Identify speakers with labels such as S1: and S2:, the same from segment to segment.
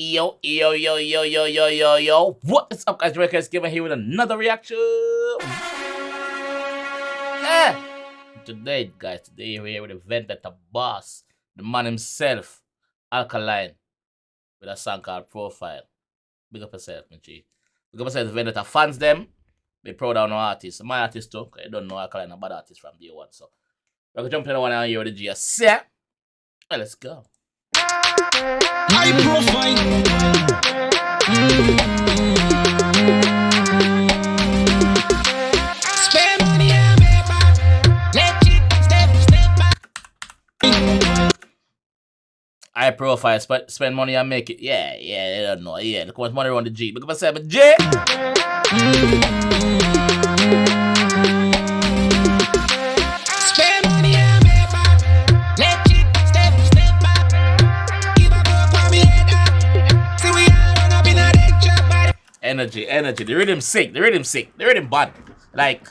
S1: Yo. What is up, guys? JAMAICA'S given here with another reaction. Yeah. Today we're here with a vendetta boss, the man himself, Alkaline, with a song called Profile. Big up yourself, my G. Big up yourself, the vendetta fans them. Be proud of no artist. My artist too, because I don't know Alkaline, a bad artist from day one. So we're gonna jump in the one out here with the G. Well, let's go.
S2: High profile. Spend money and make back. Let it step back.
S1: High profile, spend money and make it. Yeah, I don't know. Yeah, look how much money around the G. Look at myself, J.
S2: Spend money and make back. Let it step back. Give a fuck what we head up. See we all run up in a deck trap body.
S1: Energy. The rhythm sick. The rhythm bad. Like,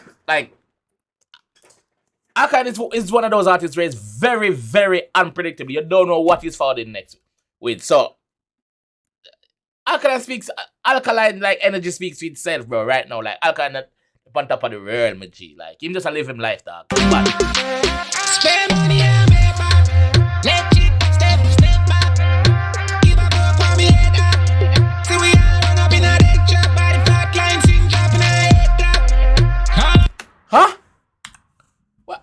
S1: Alkaline is one of those artists where it's very, very unpredictable. You don't know what he's found in next with. So, Alkaline, like, energy speaks for itself, bro, right now. Like, Alkaline on top of the world, my G. Like, him just a live him life, dog. But
S2: Spend money and make back. Let it step back. Give a fuck what we head up. See we all run up in a deck trap body. Flat line sing drop in a head drop.
S1: huh? What?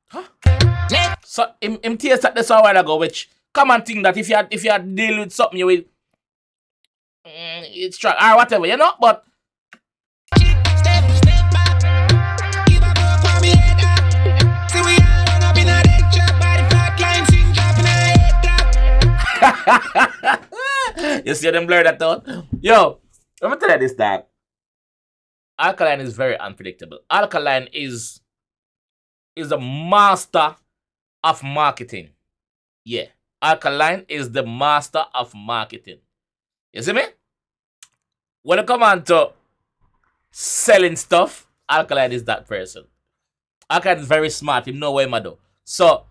S1: Huh? So, him taste at this a while ago, which common thing that if you deal with something, you will it's strong or whatever, you know, but
S2: Step back. Give a fuck what we head up. See we all run up in a deck trap body. Flat line sing drop in a head drop.
S1: you see them blur that out? Yo, let me tell you this, that Alkaline is very unpredictable. Alkaline is a master of marketing. Yeah. Alkaline is the master of marketing. You see me? When it come on to selling stuff, Alkaline is that person. Alkaline is very smart. Him know what him do. So,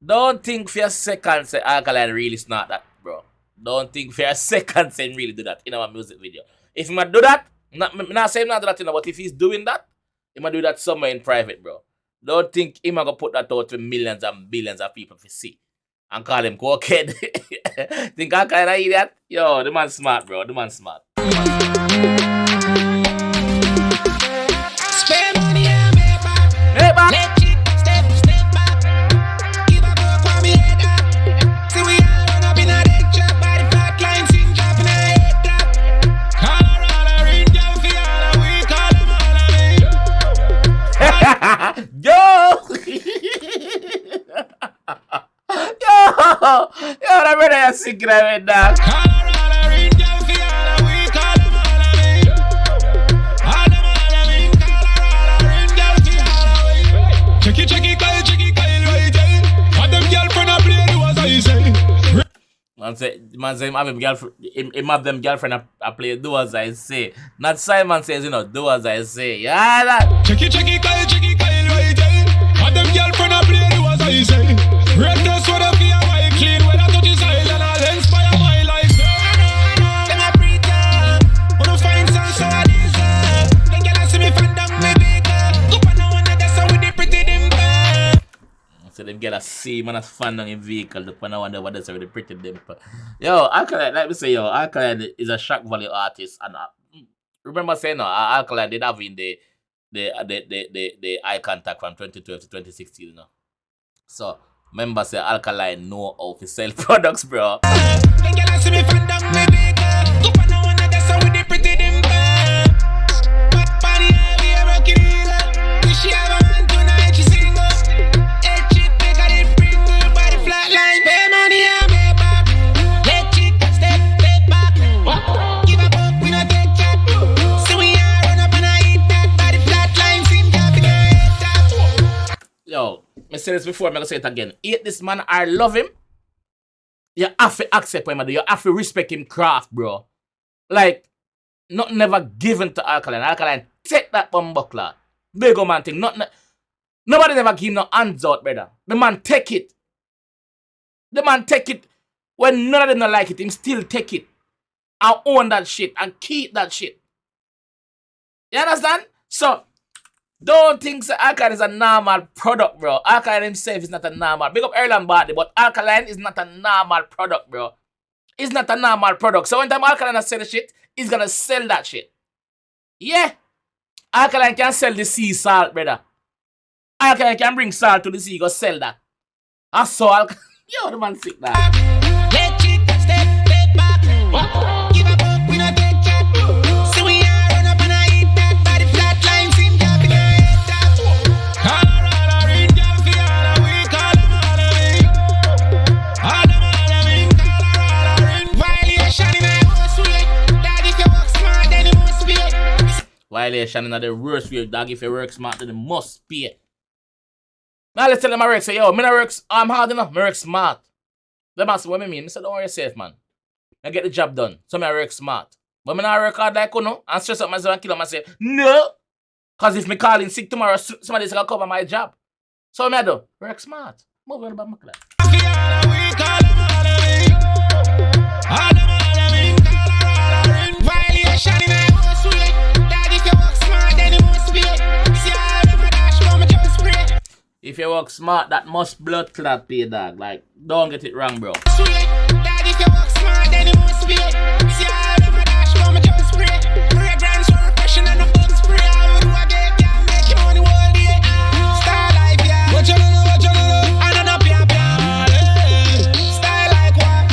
S1: don't think for a second say Alkaline really smart that, bro. Don't think for a second say him really do that in our music video. If he do that, not say him not do that, but if he's doing that, he might do that somewhere in private, bro. Don't think he might go put that out to millions and billions of people to see and call him cokehead. Think Alkaline an idiot? Yo, the man smart, bro. The man smart.
S2: Spend money and make back. Let it step back. Give a fuck what we head up. See we all run up in a deck trap body. Flat line sing drop in a head drop. Call her all a ring down for all a week. Call them all a ring.
S1: Yo, that brother is sick right now.
S2: Call her all a ring down for all a week. Call them all a ring. All them all a ring. Call her all a ring down for all a week. Check it, right there. What them girlfriend a play do as I say.
S1: Man say him have him girlfriend. Him have them girlfriend a play do as I say. Not Simon says, do as I say. Yeah, that.
S2: Check it, right there. What them girlfriend a play do as I say. Red dress with a fear white clean. When I touch his eyes and I'll inspire my life. Them a pretend. Wanna find some so I deserve. Them girl a see me fan down me big. Up and down and that's how we dey pretty dimple.
S1: So them girl a see man as fan on him vehicle. The one I wonder what that's already pretty dimple. Yo, Alkaline, like we say, Alkaline is a shock value artist, and remember saying Alkaline did have in the eye contact from 2012 to 2016, So remember say Alkaline know how to sell products, bro.
S2: Them girl a see me fan down me big. Up and down and that's how we dey pretty dimple. Body heavy a rocky dealer. Wish she have a man tonight she single. Head chip make her dey pringle. Body flat line. Pay money and pay back. Let it step back. Give a fuck we no take chat. So we all run up and I eat that. Body flat line sim cap in a head top.
S1: Yo, I said this before, I'm gonna say it again. Hate this man or love him, you have to accept him, you have to respect him craft, bro. Like, not never given to Alkaline. Alkaline, take that bumbuckler. Big old man thing. Nobody never give him no hands out, brother. The man take it. When none of them don't like it, him still take it and own that shit and keep that shit. You understand? So, don't think so Alkaline is a normal product, bro. Alkaline himself is not a normal. Big up Erland Bartley, but Alkaline is not a normal product, bro. It's not a normal product. So when time Alkaline sell the shit, he's gonna sell that shit. Yeah. Alkaline can sell the sea salt, brother. Alkaline can bring salt to the sea, go sell that. I saw Alkaline. Yo, the man sick now.
S2: Let it step back. Give a fuck, we not take chat. So we are run up and I eat that body flat line, sim cap in our head top. Colorado ring, girl, for all of we, call them all of we. All them ring, Colorado ring. Violation in our house, we. Dog, if you work smart, then you must pay.
S1: Violation in the worst way, dog. If you work smart, then you must pay. Now let's tell them I work. Say, yo, me not work, I'm hard enough, me work smart. Them ask what I mean. I say, don't worry yourself, man. I get the job done. So me I work smart. But me not work hard like you know, and stress up myself and kill myself. No! Because if me call in sick tomorrow, somebody's gonna cover my job. So me I do, work smart. Move on about my class.
S2: Violation in our house, we. Dog, if you work smart, then you must pay. See all of my dash, but me just spray.
S1: If you work smart, that must blood clot pay, dog. Like, don't get it wrong, bro.
S2: Sweet, dog, if you work smart, then you must pay. See all of my dash, but me just spray. Fragrance or refreshing and a bug spray. I would do a day, can't make you money all day. Star life, yeah. What you know, I don't know, pia. Style like what?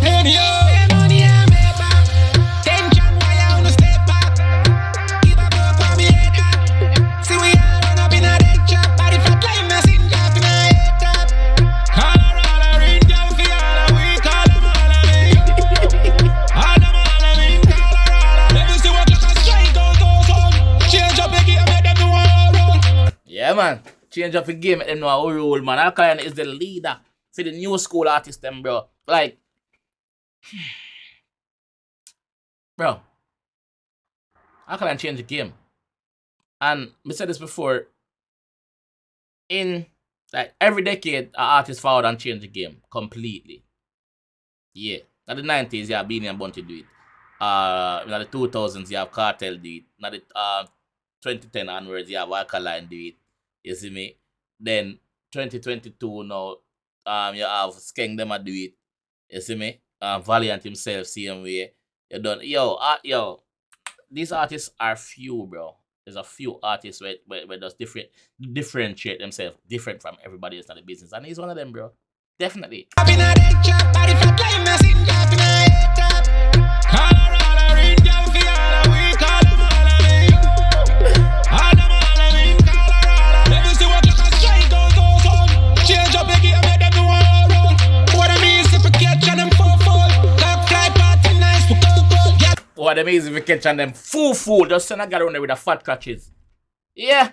S2: Hey, yo. Money I make back. Tension, why I wanna step back? Give a fuck for me head up. See we all run up in a dead chop. Body flat like messing up in a head top. Colorado ring, girl, for all of we, call them all of me. All them all of me, Colorado. Let me see what you can strike out those home. Change up the game, make them do all wrong.
S1: Yeah, man. Change up the game, make them know how rule, man. Alkaline is the leader for the new school artists, them, bro. Like, bro, Alkaline change the game. And we said this before, in like every decade, an artist forward and change the game completely. Yeah. In the 90s, you have Beanie and Bunty do it. In the 2000s, you have Cartel do it. In the 2010 onwards, you have Alkaline do it. You see me? Then 2022 now, you have Skeng them do it. You see me? Valiant himself, same way. You done. Yo, these artists are few, bro. There's a few artists where just differentiate themselves different from everybody else in the business. And he's one of them, bro. Definitely.
S2: Up in a dead chop, body flat like messing up in a head top. Colorado ring, girl, for all of we, call them all of me. All them all of me, Colorado. Let me see what you can strike out those home. Change up the game, make them do all wrong. What I mean is if we catch on them four-fold. Cock fly party nice, we go.
S1: What them is if you catch on them fool. Just send a guy around there with the fat catches. Yeah.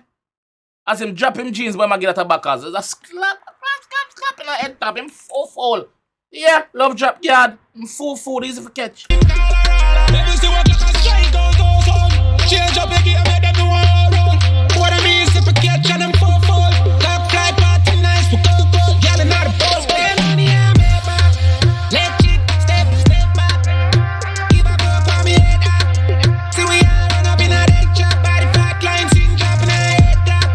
S1: As him drop him jeans, boy, I get at the backers. There's a slap in the head top. Him fool. Yeah, love drop yard. Him fool, easy for catch.
S2: Let me see what you can strike out those home. Change up the game, make them do all wrong. What I mean is if we catch on them four-fold. Cock fly party nice, we go. Y'all are not a boss, man. Money I make back. Let it step back. Give a fuck for me head up. See we all run up in a dead chop. Body flat line, sing drop in a head top.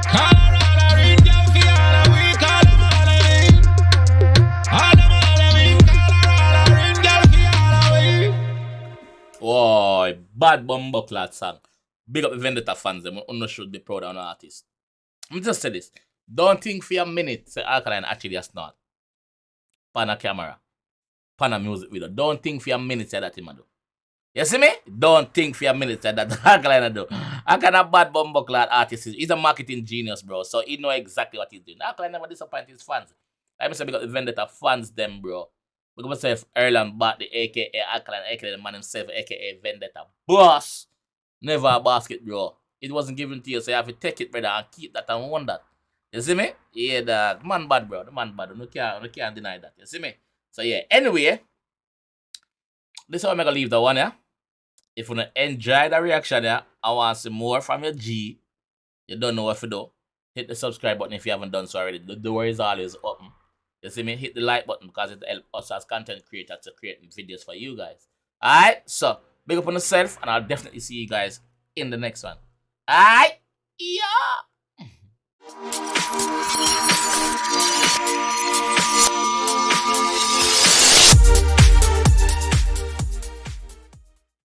S2: Colorado ring, girl, for all of we, call them all of me. All them all of me, Colorado ring, girl, for all of we.
S1: Boy, bad bumbleclad song. Big up the Vendetta fans, them who should be proud of an artist. Let me just say this. Don't think for a minute say Alkaline actually a snort. Pan a camera. Pan a music video. Don't think for a minute say that him a do. You see me? Don't think for a minute say that Alkaline a do. Alkaline a bad bumbleclad artist. He's a marketing genius, bro. So he know exactly what he's doing. Alkaline never disappoint his fans. Like I said, big up the Vendetta fans, them, bro. Look at myself, Erland Bartley, aka Alkaline, aka the man himself, aka Vendetta. Boss! Never a basket, bro. It wasn't given to you, so you have to take it, brother, and keep that and want that. You see me? Yeah, the man bad, bro. The man bad. No can't deny that. You see me? So yeah, anyway, this is how I'm gonna leave the one, yeah? If you enjoy the reaction, yeah, I want to see more from your G. You don't know what to do. Hit the subscribe button if you haven't done so already. The door is always open. You see me? Hit the like button because it helps us as content creators to create videos for you guys. Alright? So, big up on yourself, and I'll definitely see you guys in the next one. Alright? Yeah!